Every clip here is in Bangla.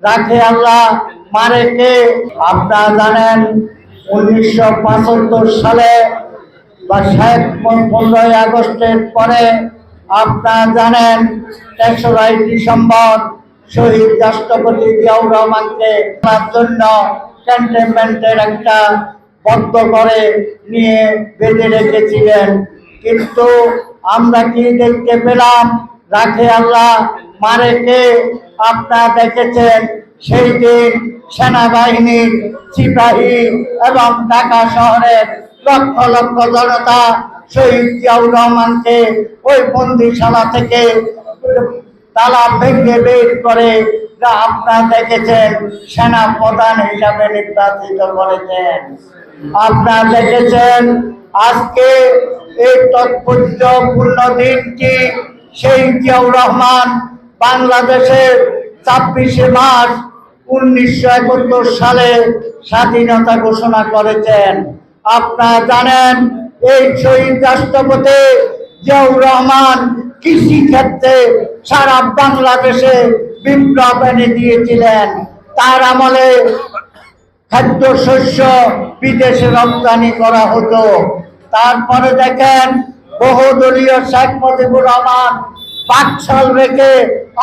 রাখে আল্লাহ মারে কে। আপনারা জানেন 1975 সালে বা 15ই আগস্টের পরে আপনারা জানেন 3রা ডিসেম্বর শহীদ রাষ্ট্রপতি জিয়াউর রহমানকে তার জন্য ক্যান্টনমেন্টের একটা বদ্ধ করে নিয়ে বেঁধে রেখেছিলেন। কিন্তু আমরা কি দেখতে পেলাম? রাখে আল্লাহ মারে কে। আপনারা দেখেছেন সেই দিন সেনাবাহিনীর সিপাহী এবং ঢাকা শহরের লক্ষ লক্ষ জনতা শহীদ জিয়াউর রহমানকে ওই বন্দিশালা থেকে তালা ভেঙে বের করে আপনারা দেখেছেন সেনা প্রধান হিসাবে নির্বাচিত করেছেন। আপনারা দেখেছেন আজকে এই তাৎপর্যপূর্ণ দিনটি সেই জিয়াউর রহমান বাংলাদেশের 26শে মার্চ 1971 সালে স্বাধীনতা ঘোষণা করেছেন। আপনারা জানেন এই শহীদ রাষ্ট্রপতি জিয়াউর রহমান কৃষি ক্ষেত্রে সারা বাংলাদেশে বিপ্লব এনে দিয়েছিলেন। তার আমলে খাদ্যশস্য বিদেশে রপ্তানি করা হতো। তারপরে দেখেন বহুদলীয় শেখ মুজিবুর রহমান বাকশাল রেখে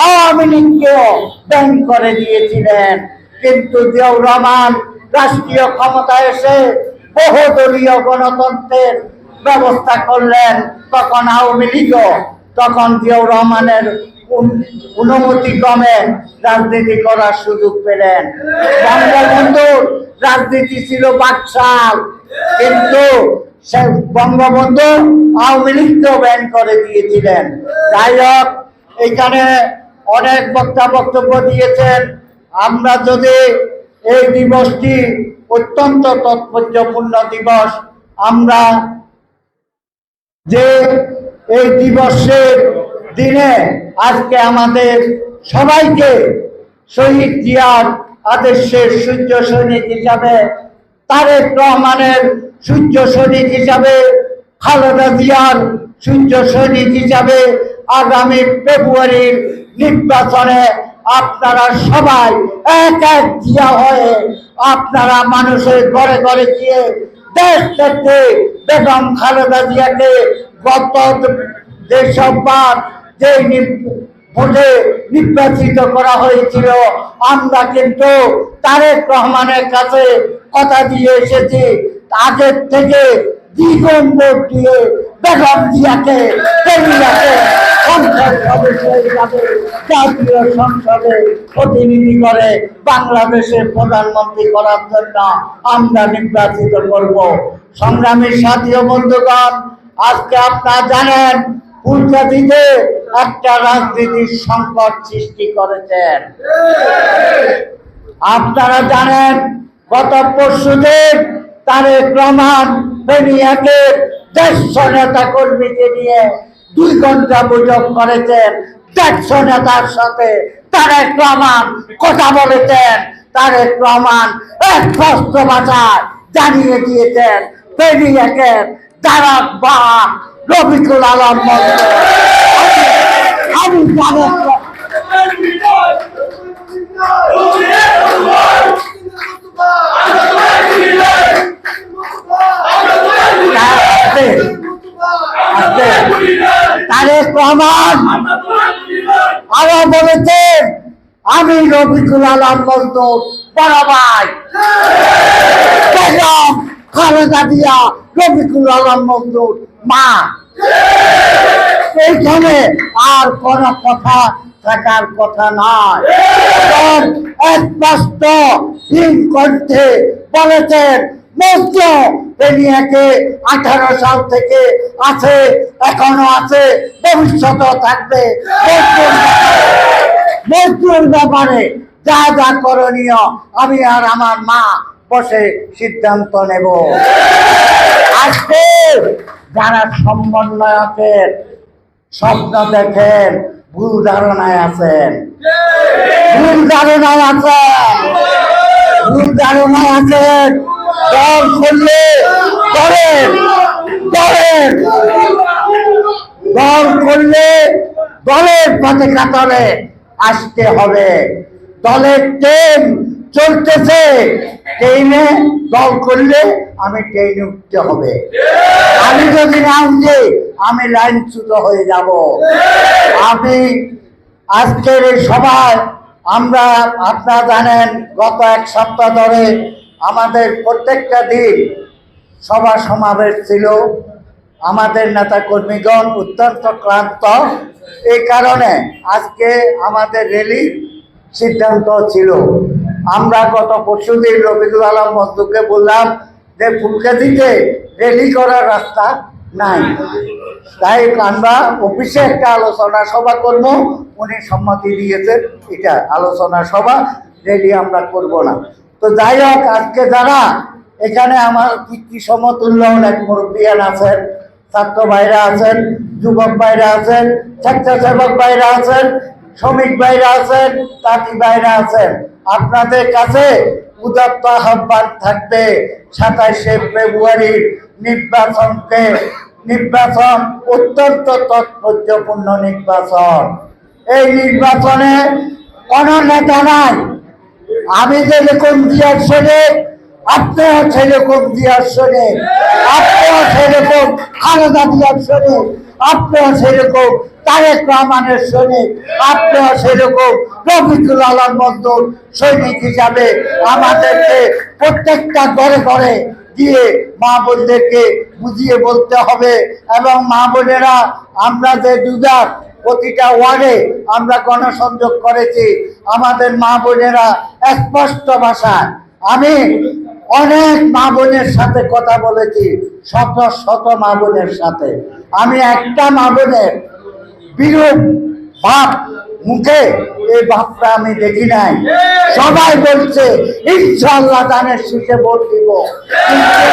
আওয়ামী লীগকেও ব্যান করে দিয়েছিলেন। কিন্তু জিয়াউর রহমান রাষ্ট্রীয় ক্ষমতায় এসে বহুদলীয় গণতন্ত্রের ব্যবস্থা করলেন। তখন আওয়ামী লীগও তখন জিয়াউর রহমানের অনুমতি ক্রমে রাজনীতি করার সুযোগ পেলেন। বঙ্গবন্ধুর রাজনীতি ছিল বাকশাল, কিন্তু বঙ্গবন্ধু আওয়ামী লীগকেও ব্যান করে দিয়েছিলেন। যাই হোক, এখানে অনেক বক্তব্য দিয়েছেন। আমরা যদি এই দিবসটি অত্যন্ত তাৎপর্যপূর্ণ দিবস, আমরা যে এই দিবসের দিনে আজকে আমাদের সবাইকে শহীদ জিয়ার আদর্শের সূর্য সৈনিক হিসাবে, তারেক রহমানের সূর্য সৈনিক হিসাবে, খালেদা জিয়ার সূর্য সৈনিক হিসাবে আগামী ফেব্রুয়ারির নির্বাচনে আপনারা সবাই এক এক জিয়া হয়ে আপনারা মানুষের ঘরে ঘরে গিয়ে দেশ থেকে বেগম খালেদা জিয়াকে গত যেসববার যে ভোটে নির্বাচিত করা হয়েছিল, আমরা কিন্তু তারেক রহমানের কাছে কথা দিয়ে এসেছি আগের থেকে দ্বিগুণ ভোট দিয়ে বেগম জিয়াকে সংসদ সদস্য হিসাবে জাতীয় সংসদে প্রতিনিধি করে বাংলাদেশের প্রধানমন্ত্রী করার জন্য আমরা নির্বাচিত করব। সংগ্রামী সাথী ও বন্ধুগণ, আজকে আপনারা জানেন ফুলগাজীতে একটা রাজনীতির সংকট সৃষ্টি করেছেন। আপনারা জানেন গত পরশুদিন তারেক রহমান বেনিয়াকে 150 নেতা কর্মীকে নিয়ে 2 ঘন্টা বৈঠক করেছেন। 150 নেতার সাথে তারেক রহমান কথা বলেছেন। তারেক রহমান এক স্পষ্ট ভাষায় জানিয়ে দিয়েছেন বেনিয়াকে তারাক বা রফিকুল আলম আমি তারেক রহমান আরো বলেছেন আমি রফিকুল আলম মজদুর বড় ভাই, বেগম খালেদা জিয়া রফিকুল আলম মজদুর মা। এইখানে আর কোন কথা থাকার কথা নয়। স্পষ্ট তিন কণ্ঠে বলেছেন মজদুর বেনিয়াকে 18 সাল থেকে আছে, এখনো আছে, ভবিষ্যতেও থাকবে। মজদুর ব্যাপারে যা যা করণীয় আমি আর আমার মা বসে সিদ্ধান্ত নেব। আজকে যারা সমন্বয়কের স্বপ্ন দেখেন ভুল ধারণায় আছেন, ভুল ধারণায় আছেন, ভুল ধারণায় আছেন। দল করলে দলের দলের দল করলে দলের পথে কাতরে আসতে হবে। দলের ট্রেন চলতেছে, ট্রেনে দল করলে আমি ট্রেনে উঠতে হবে। আমি যদি না উঠে আমি লাইনচ্যুত হয়ে যাব। আমি আজকের এই সভায় আমরা আপনারা জানেন গত এক সপ্তাহ ধরে আমাদের প্রত্যেকটা দিন সভা সমাবেশ ছিল। আমাদের নেতা কর্মীগণ অত্যন্ত ক্লান্ত, এই কারণে আজকে আমাদের র্যালির সিদ্ধান্ত ছিল। আমরা গত পরশুদিন রবিউল আলম মজদুরকে বললাম যে ফুলগাজীতে র্যালি করার রাস্তা নাই, তাই আমরা অফিসে একটা আলোচনা সভা করবো। উনি সম্মতি দিয়েছেন, এটা আলোচনা সভা, র্যালি আমরা করব না। তো যাই হোক, আজকে যারা এখানে আমার পিতৃ সমতুল্য অনেক মুরব্বিয়ান আছেন, ছাত্র ভাইরা আছেন, যুবক ভাইরা আছেন, স্বেচ্ছাসেবক ভাইরা আছেন, শ্রমিক ভাইরা আছেন, তাঁতি ভাইরা আছেন, আপনাদের কাছে উদাত্ত আহ্বান থাকবে 27শে ফেব্রুয়ারির নির্বাচন অত্যন্ত তাৎপর্যপূর্ণ নির্বাচন। এই নির্বাচনে কোনো নেতা নাই। আমি যেরকম জিয়ার শরীফ, আপনিও সেরকম জিয়ার শরীফ, আপনিও সেরকম খালেদা জিয়ার শরীফ, আপনিও সেরকম তারেক রহমানের সৈনিক, আপনিও সেরকম রফিকুল আলম মজদুর সৈনিক হিসাবে আমাদেরকে প্রত্যেকটা ঘরে ঘরে দিয়ে মা বোনদেরকে বুঝিয়ে বলতে হবে। এবং মা বোনেরা, আমরা যে দুধার প্রতিটা ওয়ার্ডে আমরা গণসংযোগ করেছি, আমাদের মা বোনেরা স্পষ্ট ভাষায়, আমি অনেক মা বোনের সাথে কথা বলেছি, শত শত মা বোনের সাথে, আমি একটা মা বোনের বিরূপ ভাব মুখে এই ভাবটা আমি দেখি নাই। সবাই বলছে ইনশাআল্লাহ ধানের শীষে ভোট দিব, কিন্তু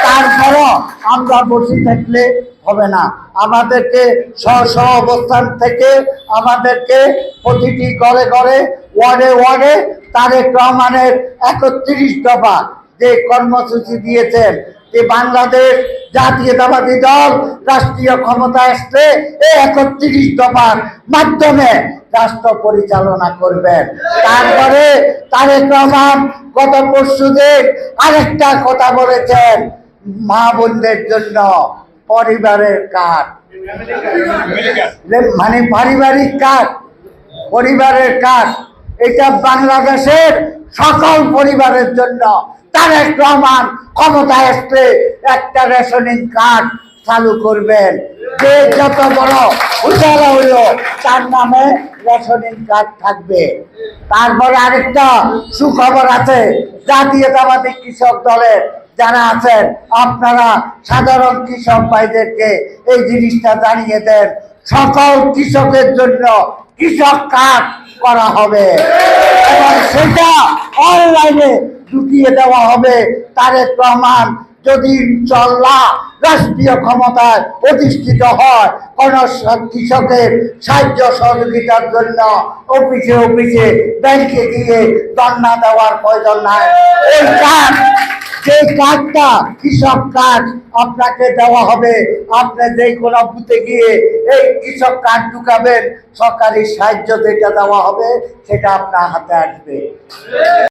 তারপরও আমরা বসে থাকলে হবে না। আমাদেরকে স্ব অবস্থান থেকে আমাদেরকে প্রতিটি ঘরে ঘরে ওয়ার্ডে ওয়ার্ডে তারেক রহমানের 31 দফা যে কর্মসূচি দিয়েছেন, যে বাংলাদেশ জাতীয়তাবাদী দল রাষ্ট্রীয় ক্ষমতা আসলে এই 31 দফার মাধ্যমে রাষ্ট্র পরিচালনা করবেন। তারপরে তারেক রহমান গত পরশুদিন আরেকটা কথা বলেছেন, মা বোনদের জন্য পরিবারের কার্ড, মানে পারিবারিক কার্ড, পরিবারের কার্ড, এটা বাংলাদেশের সকল পরিবারের জন্য তারেক রহমান ক্ষমতায় আসলে একটা রেশনিং কার্ড চালু করবেন। যে যত বড় উজালা হইল তার নামে রেশনিং কার্ড থাকবে। তারপরে আরেকটা সুখবর আছে, জাতীয়তাবাদী কৃষক দলের যারা আছেন আপনারা সাধারণ কৃষক ভাইদেরকে এই জিনিসটা জানিয়ে দেন, সকল কৃষকের জন্য কৃষক কার্ড করা হবে এবং সেটা অনলাইনে ঢুকিয়ে দেওয়া হবে। তারেক রহমান যদি ইনশাআল্লাহ রাষ্ট্রীয় ক্ষমতায় অধিষ্ঠিত হয়, কোন কৃষকের সাহায্য সহযোগিতার জন্য অফিসে অফিসে ব্যাংকে গিয়ে ধর্ণা দেওয়ার প্রয়োজন নাই। এই কার্ড, যে কার্ডটা কৃষক কার্ড আপনাকে দেওয়া হবে, আপনি যে কোনো বুথে গিয়ে এই কৃষক কার্ড ঢুকাবেন, সরকারি সাহায্য যেটা দেওয়া হবে সেটা আপনার হাতে আসবে।